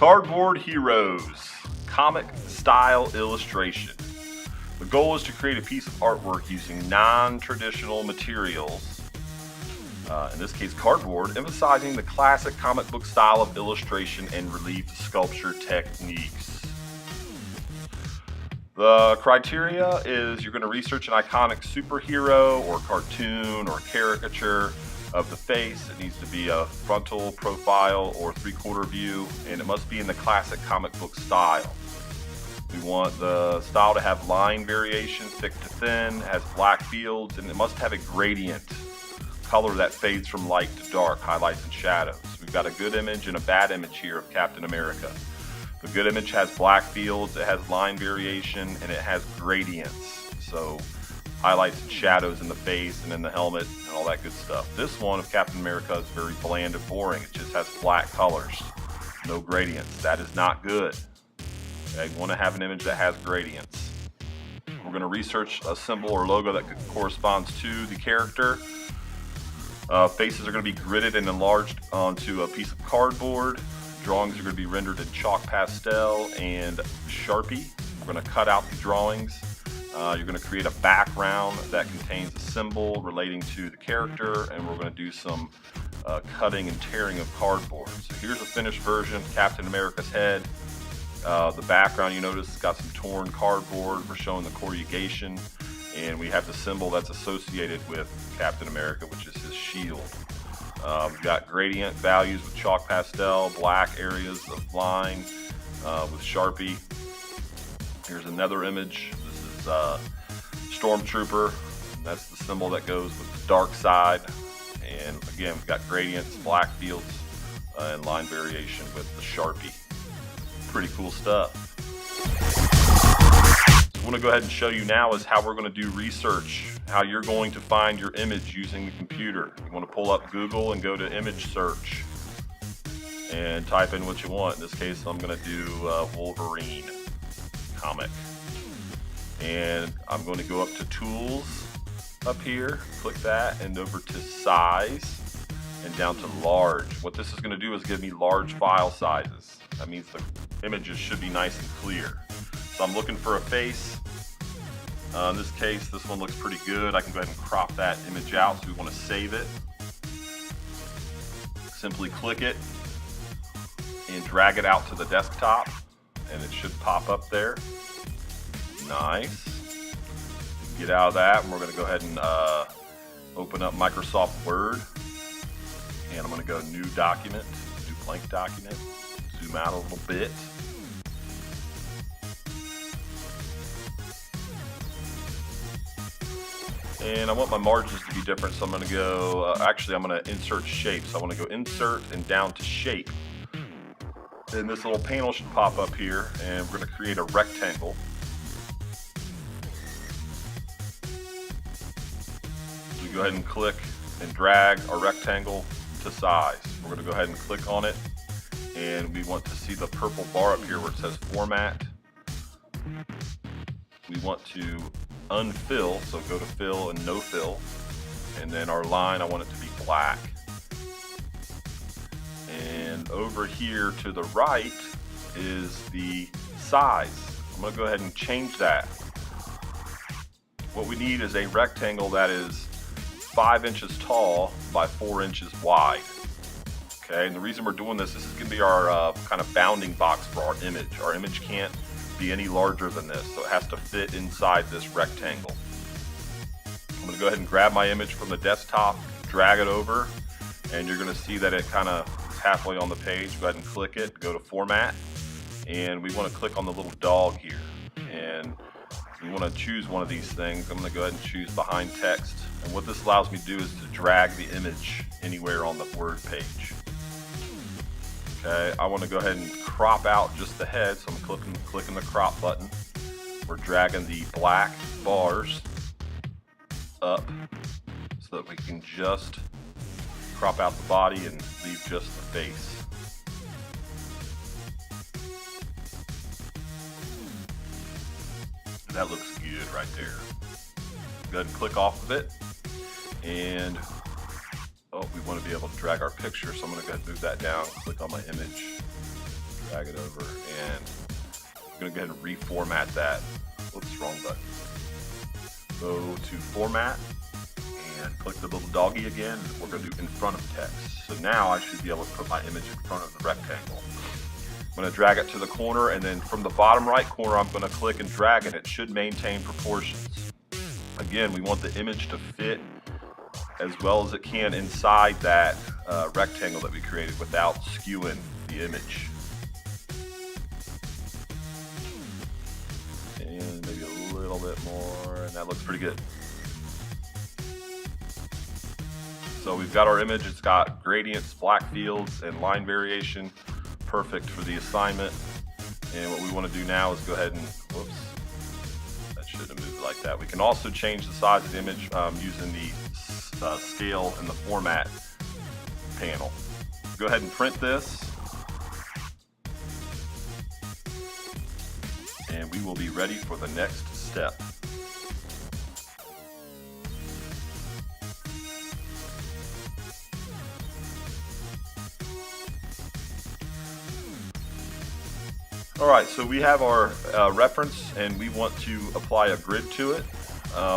Cardboard Heroes, comic style illustration. The goal is to create a piece of artwork using non-traditional materials, in this case cardboard, emphasizing the classic comic book style of illustration and relief sculpture techniques. The criteria is you're going to research an iconic superhero or cartoon or caricature of the face. It needs to be a frontal, profile, or three-quarter view, and it must be in the classic comic book style. We want the style to have line variation, thick to thin, has black fields, and it must have a gradient color that fades from light to dark, highlights and shadows. We've got a good image and a bad image here of Captain America. The good image has black fields, it has line variation, and it has gradients. So highlights and shadows in the face and in the helmet and all that good stuff. This one of Captain America is very bland and boring. It just has black colors, no gradients. That is not good. Okay, you want to have an image that has gradients. We're going to research a symbol or logo that corresponds to the character. Faces are going to be gridded and enlarged onto a piece of cardboard. Drawings are going to be rendered in chalk pastel and Sharpie. We're going to cut out the drawings. You're going to create a background that contains a symbol relating to the character, and we're going to do some cutting and tearing of cardboard. So here's a finished version of Captain America's head. The background, you notice, has got some torn cardboard. We're showing the corrugation, and we have the symbol that's associated with Captain America, which is his shield. We've got gradient values with chalk pastel, black areas of line with Sharpie. Here's another image. This is Stormtrooper. That's the symbol that goes with the dark side. And again, we've got gradients, black fields, and line variation with the Sharpie. Pretty cool stuff. So I want to go ahead and show you now is how we're going to do research, how you're going to find your image using the computer. You want to pull up Google and go to image search and type in what you want. In this case, I'm going to do Wolverine comic. And I'm going to go up to tools up here, click that, and over to size and down to large. What this is going to do is give me large file sizes. That means the images should be nice and clear. So I'm looking for a face. In this case, this one looks pretty good. I can go ahead and crop that image out, so we want to save it. Simply click it and drag it out to the desktop, and it should pop up there. Nice. Get out of that, and we're going to go ahead and open up Microsoft Word. And I'm going to go new document, new blank document. Zoom out a little bit. And I want my margins to be different, so I'm going to go, actually I'm going to insert shape. So I want to go insert and down to shape. Then this little panel should pop up here, and we're going to create a rectangle. So we go ahead and click and drag our rectangle to size. We're going to go ahead and click on it, and we want to see the purple bar up here where it says format. We want to unfill, so go to fill and no fill, and then our line, I want it to be black. And over here to the right is the size. I'm going to go ahead and change that. What we need is a rectangle that is 5 inches tall by 4 inches wide. Okay, and the reason we're doing this is going to be our kind of bounding box for our image. Our image can't be any larger than this, so it has to fit inside this rectangle. I'm going to go ahead and grab my image from the desktop, drag it over, and you're going to see that it kind of is halfway on the page. Go ahead and click it, go to format, and we want to click on the little dog here. And we want to choose one of these things. I'm going to go ahead and choose behind text. And what this allows me to do is to drag the image anywhere on the Word page. Okay, I want to go ahead and crop out just the head, so I'm clicking the crop button. We're dragging the black bars up so that we can just crop out the body and leave just the face. That looks good right there. Go ahead and click off of it, and we want to be able to drag our picture, so I'm going to go ahead and move that down, click on my image, Drag it over, and I'm going to go ahead and reformat that. Whoops, wrong button. Go to Format, and click the little doggy again. We're going to do in front of text. So now I should be able to put my image in front of the rectangle. I'm going to drag it to the corner, and then from the bottom right corner, I'm going to click and drag, and it should maintain proportions. Again, we want the image to fit as well as it can inside that rectangle that we created without skewing the image. And maybe a little bit more, and that looks pretty good. So we've got our image. It's got gradients, black fields, and line variation. Perfect for the assignment. And what we want to do now is go ahead and, whoops, that shouldn't have moved like that. We can also change the size of the image using the scale and the format panel. Go ahead and print this. And we will be ready for the next step. Alright, so we have our reference, and we want to apply a grid to it.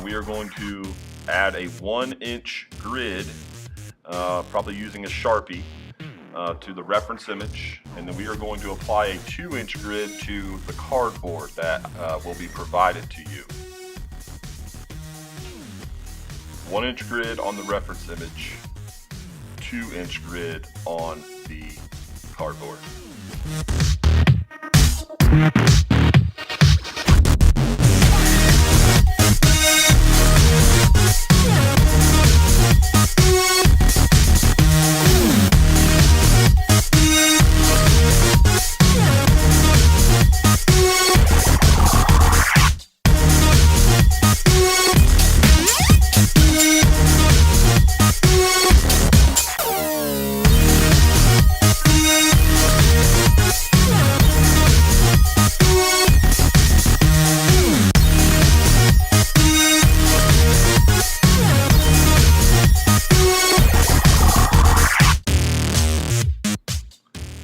We are going to add a 1-inch grid, probably using a Sharpie, to the reference image, and then we are going to apply a 2-inch grid to the cardboard that will be provided to you. 1-inch grid on the reference image, 2-inch grid on the cardboard.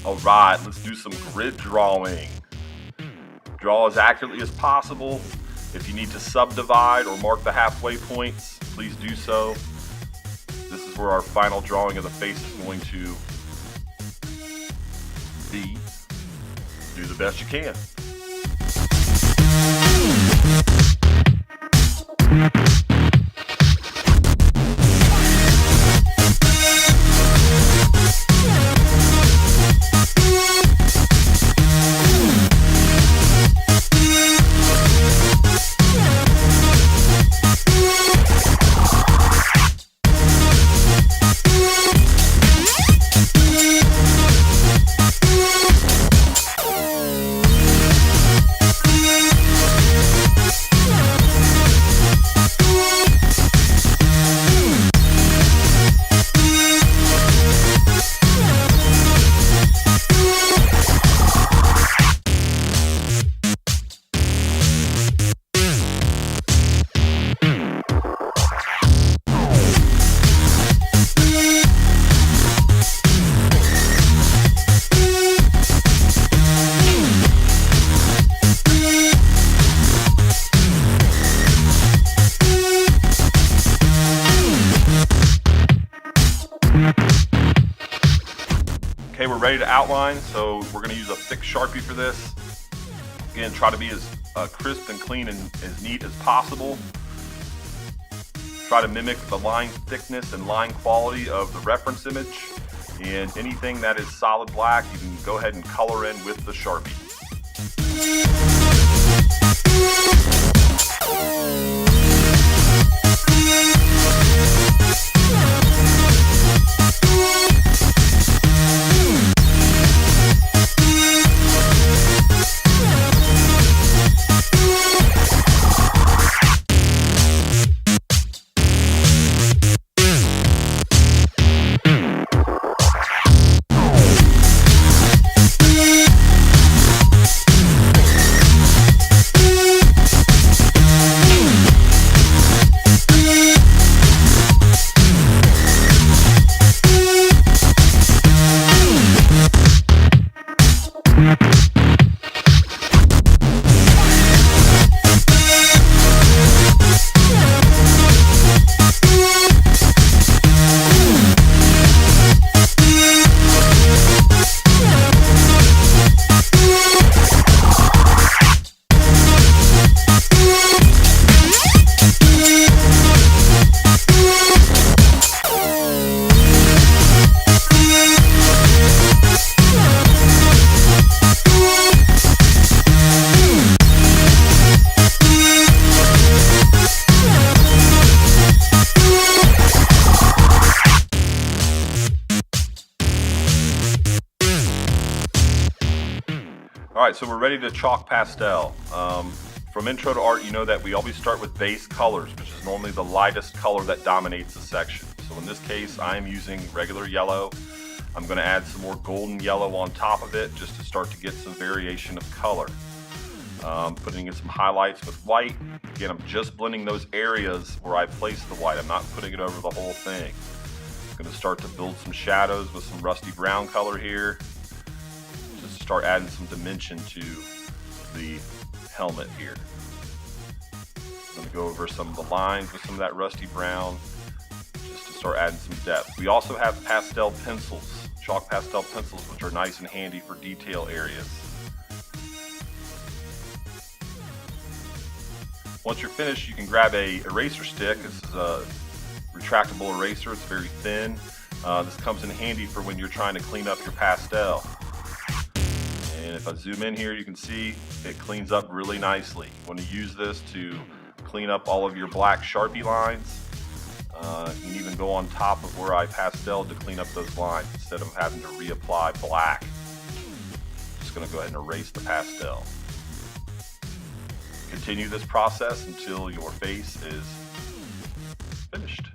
Alright, let's do some grid drawing. Draw as accurately as possible. If you need to subdivide or mark the halfway points, please do so. This is where our final drawing of the face is going to be. Do the best you can. Okay, we're ready to outline, so we're going to use a thick Sharpie for this. Again, try to be as crisp and clean and as neat as possible. Try to mimic the line thickness and line quality of the reference image. And anything that is solid black, you can go ahead and color in with the Sharpie. Alright, so we're ready to chalk pastel. From Intro to Art, you know that we always start with base colors, which is normally the lightest color that dominates the section. So in this case, I am using regular yellow. I'm going to add some more golden yellow on top of it just to start to get some variation of color. Putting in some highlights with white. Again, I'm just blending those areas where I place the white. I'm not putting it over the whole thing. I'm going to start to build some shadows with some rusty brown color here. Just to start adding some dimension to the helmet here. I'm going to go over some of the lines with some of that rusty brown just to start adding some depth. We also have pastel pencils, chalk pastel pencils, which are nice and handy for detail areas. Once you're finished, you can grab a eraser stick. This is a retractable eraser. It's very thin. This comes in handy for when you're trying to clean up your pastel. And if I zoom in here, you can see it cleans up really nicely. You want to use this to clean up all of your black Sharpie lines. You can even go on top of where I pasteled to clean up those lines instead of having to reapply black. Just going to go ahead and erase the pastel. Continue this process until your face is finished.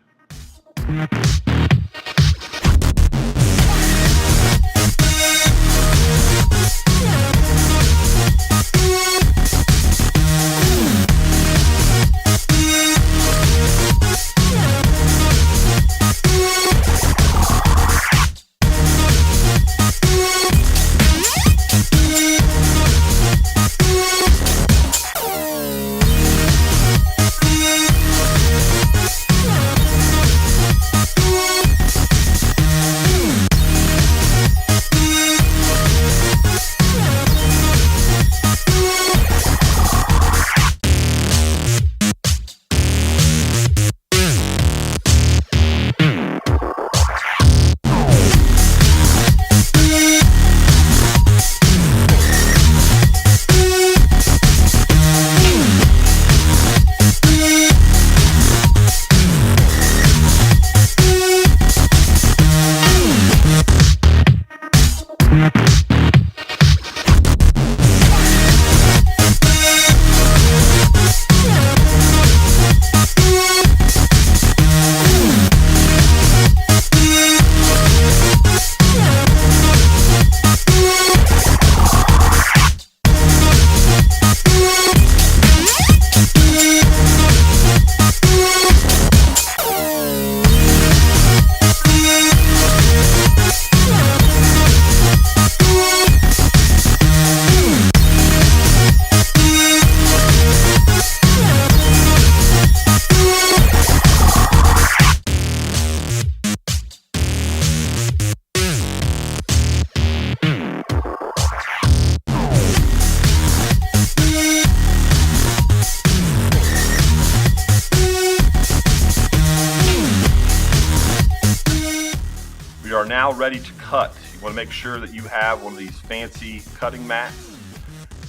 We are now ready to cut. You want to make sure that you have one of these fancy cutting mats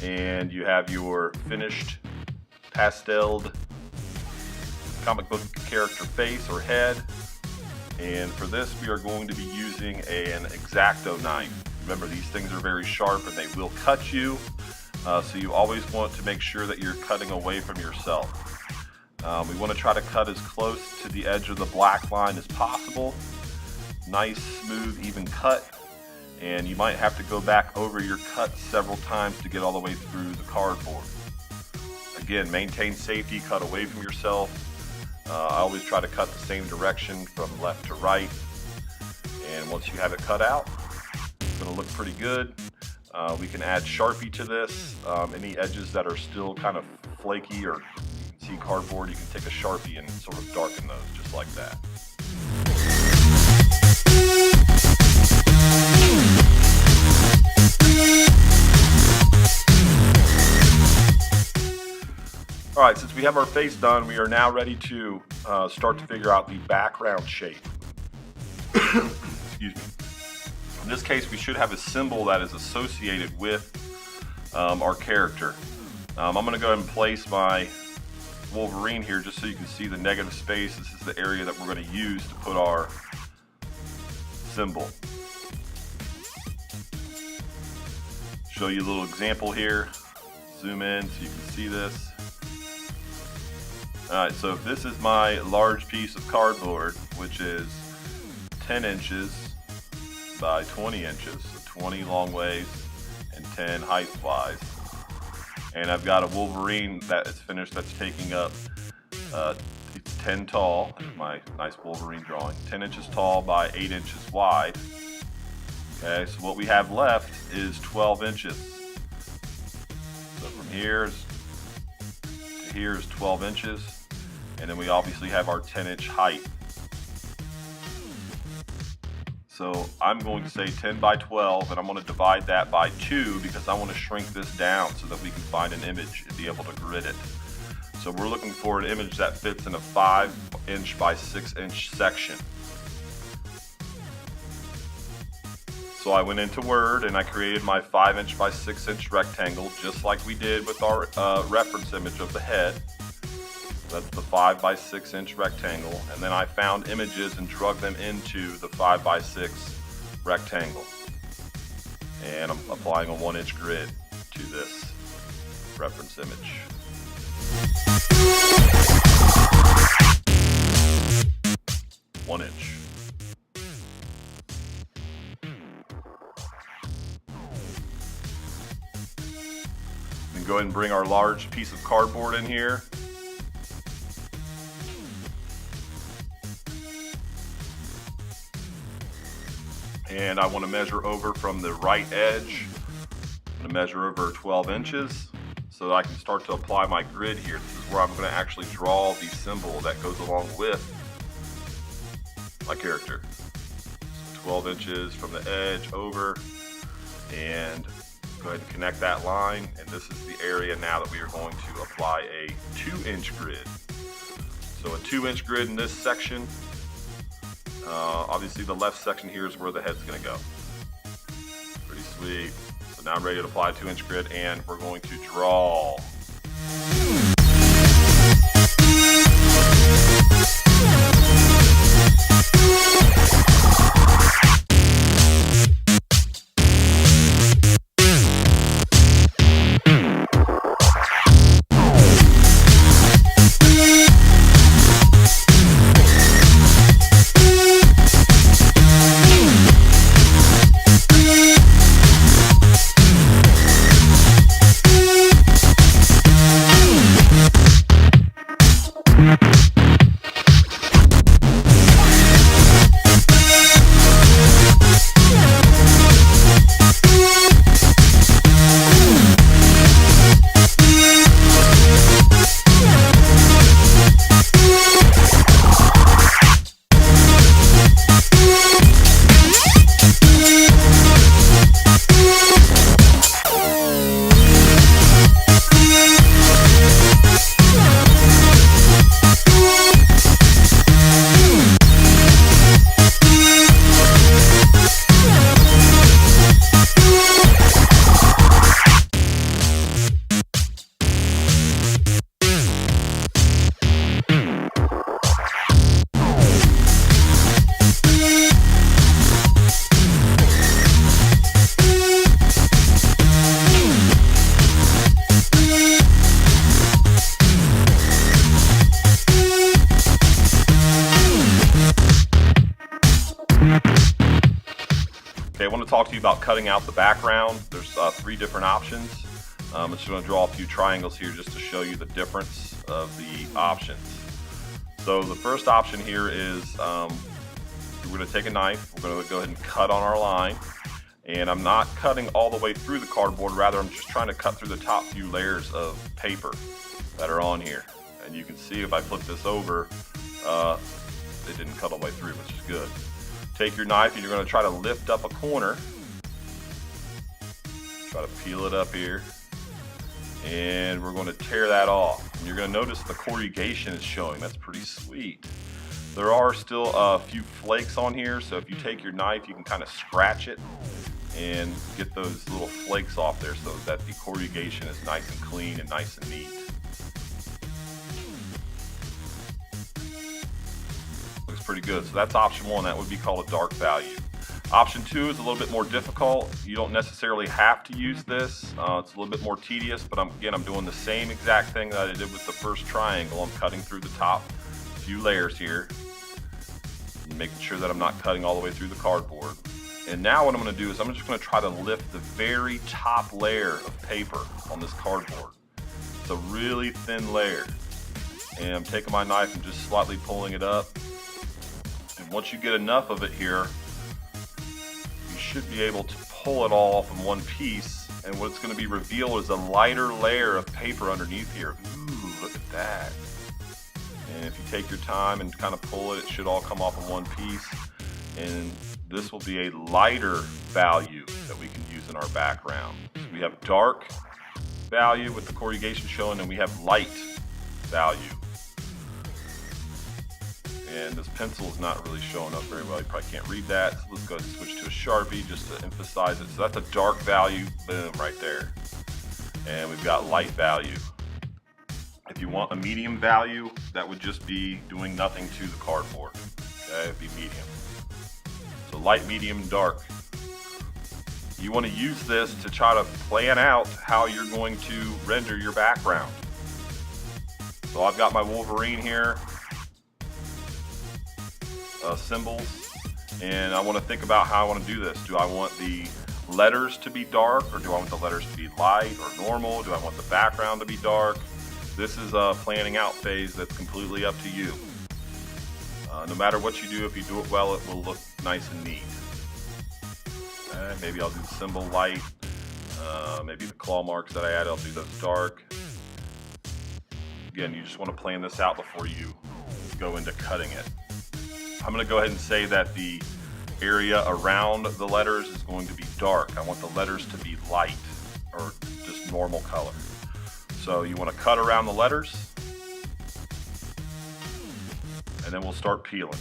and you have your finished pasteled comic book character face or head. And for this, we are going to be using an X-Acto knife. Remember, these things are very sharp and they will cut you. So you always want to make sure that you're cutting away from yourself. We want to try to cut as close to the edge of the black line as possible. Nice, smooth, even cut. And you might have to go back over your cut several times to get all the way through the cardboard. Again, maintain safety, cut away from yourself. I always try to cut the same direction from left to right. And once you have it cut out, it's going to look pretty good. We can add Sharpie to this. Any edges that are still kind of flaky or you can see cardboard, you can take a Sharpie and sort of darken those just like that. Alright, since we have our face done, we are now ready to start to figure out the background shape. Excuse me. In this case, we should have a symbol that is associated with our character. I'm going to go ahead and place my Wolverine here just so you can see the negative space. This is the area that we're going to use to put our symbol. Show you a little example here. Zoom in so you can see this. Alright, so this is my large piece of cardboard, which is 10 inches by 20 inches, so 20 long ways and 10 height wise. And I've got a Wolverine that is finished that's taking up 10 tall, my nice Wolverine drawing, 10 inches tall by 8 inches wide. Okay, so what we have left is 12 inches. So from here to here is 12 inches, and then we obviously have our 10-inch height. So I'm going to say 10 by 12, and I'm going to divide that by 2 because I want to shrink this down so that we can find an image and be able to grid it. So we're looking for an image that fits in a 5-inch by 6-inch section. So I went into Word and I created my 5-inch by 6-inch rectangle just like we did with our reference image of the head. That's the 5 by 6-inch rectangle, and then I found images and drug them into the 5 by 6 rectangle. And I'm applying a 1-inch grid to this reference image. One inch. Then go ahead and bring our large piece of cardboard in here. And I want to measure over from the right edge. I'm going to measure over 12 inches so that I can start to apply my grid here. This is where I'm going to actually draw the symbol that goes along with my character. So 12 inches from the edge over, and go ahead and connect that line. And this is the area now that we are going to apply a 2-inch grid. So a 2-inch grid in this section. Obviously the left section here is where the head's going to go. Pretty sweet. So now I'm ready to apply a 2-inch grid, and we're going to draw. Okay, I want to talk to you about cutting out the background. There's 3 different options. I'm just going to draw a few triangles here just to show you the difference of the options. So the first option here is we're going to take a knife. We're going to go ahead and cut on our line. And I'm not cutting all the way through the cardboard, rather I'm just trying to cut through the top few layers of paper that are on here. And you can see if I flip this over, it didn't cut all the way through, which is good. Take your knife and you're going to try to lift up a corner. Try to peel it up here. And we're going to tear that off. And you're going to notice the corrugation is showing. That's pretty sweet. There are still a few flakes on here, so if you take your knife, you can kind of scratch it and get those little flakes off there so that the corrugation is nice and clean and nice and neat. Looks pretty good. So that's option 1. That would be called a dark value. Option 2 is a little bit more difficult. You don't necessarily have to use this. It's a little bit more tedious, but I'm doing the same exact thing that I did with the first triangle. I'm cutting through the top few layers here, and making sure that I'm not cutting all the way through the cardboard. And now what I'm going to do is I'm just going to try to lift the very top layer of paper on this cardboard. It's a really thin layer. And I'm taking my knife and just slightly pulling it up. And once you get enough of it here, should be able to pull it all off in one piece, and what's going to be revealed is a lighter layer of paper underneath here. Ooh, look at that. And if you take your time and kind of pull it, it should all come off in one piece, and this will be a lighter value that we can use in our background. So we have dark value with the corrugation showing, and we have light value. And this pencil is not really showing up very well. You probably can't read that. So let's go ahead and switch to a Sharpie just to emphasize it. So that's a dark value, boom, right there. And we've got light value. If you want a medium value, that would just be doing nothing to the cardboard. Okay, it'd be medium. So light, medium, dark. You want to use this to try to plan out how you're going to render your background. So I've got my Wolverine here. Symbols, and I want to think about how I want to do this. Do I want the letters to be dark, or do I want the letters to be light or normal? Do I want the background to be dark? This is a planning out phase that's completely up to you. No matter what you do, if you do it well, it will look nice and neat. Okay, maybe I'll do the symbol light. Maybe the claw marks that I added, I'll do those dark. Again, you just want to plan this out before you go into cutting it. I'm going to go ahead and say that the area around the letters is going to be dark. I want the letters to be light, or just normal color. So you want to cut around the letters, and then we'll start peeling.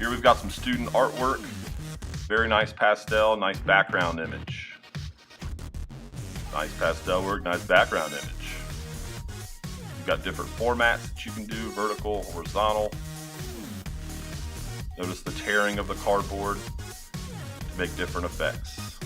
We've got some student artwork, very nice pastel, nice background image. Nice pastel work, nice background image. You've got different formats that you can do, vertical, horizontal. Notice the tearing of the cardboard to make different effects.